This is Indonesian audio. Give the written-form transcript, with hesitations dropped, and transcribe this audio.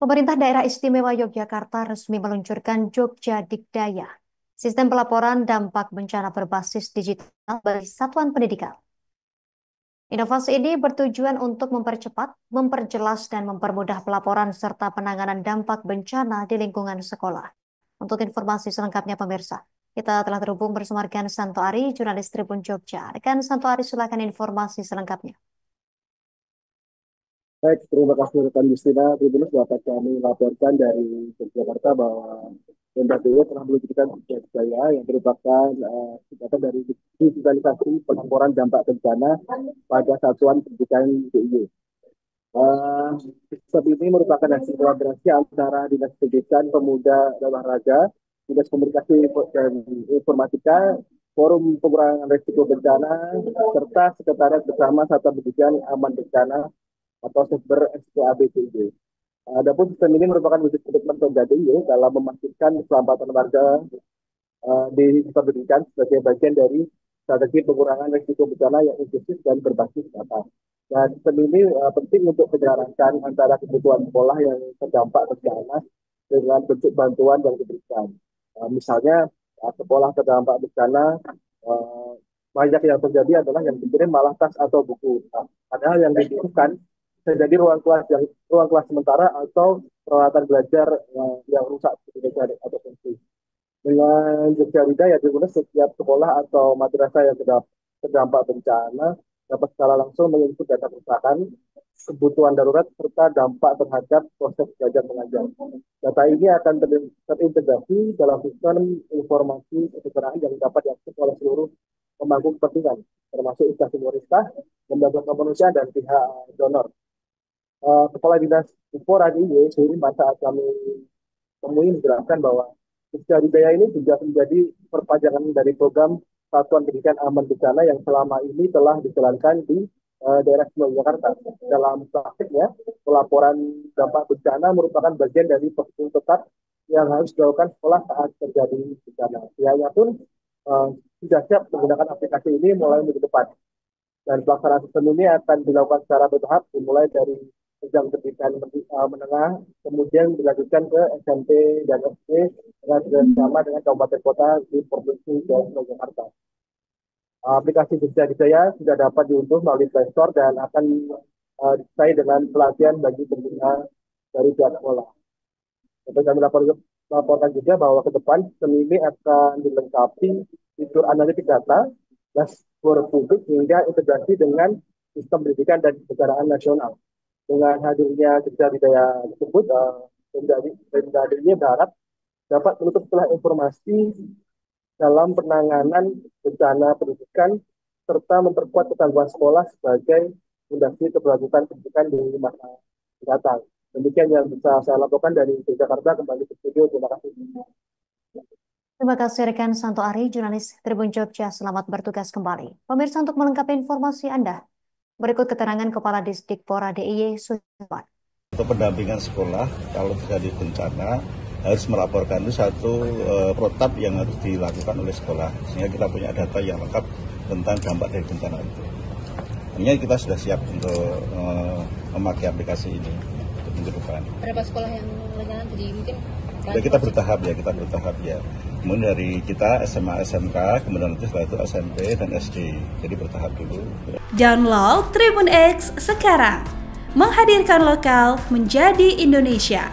Pemerintah Daerah Istimewa Yogyakarta resmi meluncurkan Jogja Dikdaya, sistem pelaporan dampak bencana berbasis digital bagi satuan pendidikan. Inovasi ini bertujuan untuk mempercepat, memperjelas, dan mempermudah pelaporan serta penanganan dampak bencana di lingkungan sekolah. Untuk informasi selengkapnya pemirsa, kita telah terhubung bersama rekan Santo Ari, jurnalis Tribun Jogja. Rekan Santo Ari, silakan informasi selengkapnya. Baik, terima kasih rekan Justina. Tribunus dapat kami laporkan dari Yogyakarta bahwa BMKG telah meluncurkan Jaya yang merupakan singkatan dari digitalisasi pelaporan dampak bencana pada satuan pendidikan DIY. Sistem ini merupakan hasil kolaborasi antara Dinas Pendidikan, Pemuda dan Olahraga, Dinas Komunikasi dan Informatika, Forum Pengurangan Risiko Bencana, serta Sekretariat Bersama Satuan Pendidikan Aman Bencana atau Sekber SPABCD. Adapun sistem ini merupakan wujud komitmen Pemda DIY dalam memastikan keselamatan warga di pendidikan sebagai bagian dari strategi pengurangan risiko bencana yang inklusif dan berbasis data. Dan sistem ini penting untuk menyelaraskan antara kebutuhan sekolah yang terdampak bencana dengan bentuk bantuan yang diberikan. Misalnya sekolah terdampak bencana banyak yang terjadi adalah yang dikirim malah tas atau buku. Padahal yang dibutuhkan bisa jadi ruang kelas sementara atau peralatan belajar yang rusak atau penting. Dengan Jogja Dikdaya, dimana setiap sekolah atau madrasah yang terdampak bencana dapat secara langsung menginput data kerusakan, kebutuhan darurat serta dampak terhadap proses belajar mengajar. Data ini akan terintegrasi dalam sistem informasi kesetaraan yang dapat diakses oleh seluruh pemangku kepentingan, termasuk instansi pemerintah, lembaga kemanusiaan dan pihak donor. Kepala Dinas Upora DIY sendiri saat kami temui menjelaskan bahwa Jogja Dikdaya ini juga menjadi perpanjangan dari program Satuan Pendidikan Aman Bencana yang selama ini telah dijalankan di daerah Yogyakarta. Dalam praktiknya, pelaporan dampak bencana merupakan bagian dari prosedur tetap yang harus dilakukan sekolah saat terjadi bencana. Pihaknya pun sudah siap menggunakan aplikasi ini mulai minggu depan. Dan pelaksanaan sistem ini akan dilakukan secara bertahap, dimulai dari jenjang pendidikan menengah, kemudian dilanjutkan ke SMP dan SD bersama dengan kabupaten kota di Provinsi Yogyakarta. Aplikasi Jogja Dikdaya sudah dapat diunduh melalui Play Store dan akan disertai dengan pelatihan bagi pengguna dari pihak sekolah. Dapat kami laporkan juga bahwa ke depan sistem ini akan dilengkapi fitur analitik data, dashboard publik hingga integrasi dengan sistem pendidikan dan kesetaraan nasional. Dengan hadirnya Jogja Dikdaya tersebut, Pemda DIY berharap dapat menutup celah informasi dalam penanganan bencana pendidikan serta memperkuat ketangguhan sekolah sebagai fondasi keberlanjutan pendidikan di masa mendatang. Demikian yang bisa saya laporkan dari Jakarta. Kembali ke studio. Terima kasih. Terima kasih rekan Santo Ari, jurnalis Tribun Jogja. Selamat bertugas kembali. Pemirsa, untuk melengkapi informasi Anda, berikut keterangan Kepala Disdikpora DIY Sujiwan. Untuk pendampingan sekolah, kalau terjadi bencana, harus melaporkan itu satu protap yang harus dilakukan oleh sekolah, sehingga kita punya data yang lengkap tentang dampak dari bencana itu. Ini kita sudah siap untuk memakai aplikasi ini untuk minggu depan. Berapa sekolah yang rencana tadi mungkin? Ya, kita bertahap ya. Kemudian dari kita SMA, SMK, kemudian nanti setelah itu SMP dan SD. Jadi bertahap dulu. Download Tribun X sekarang. Menghadirkan lokal menjadi Indonesia.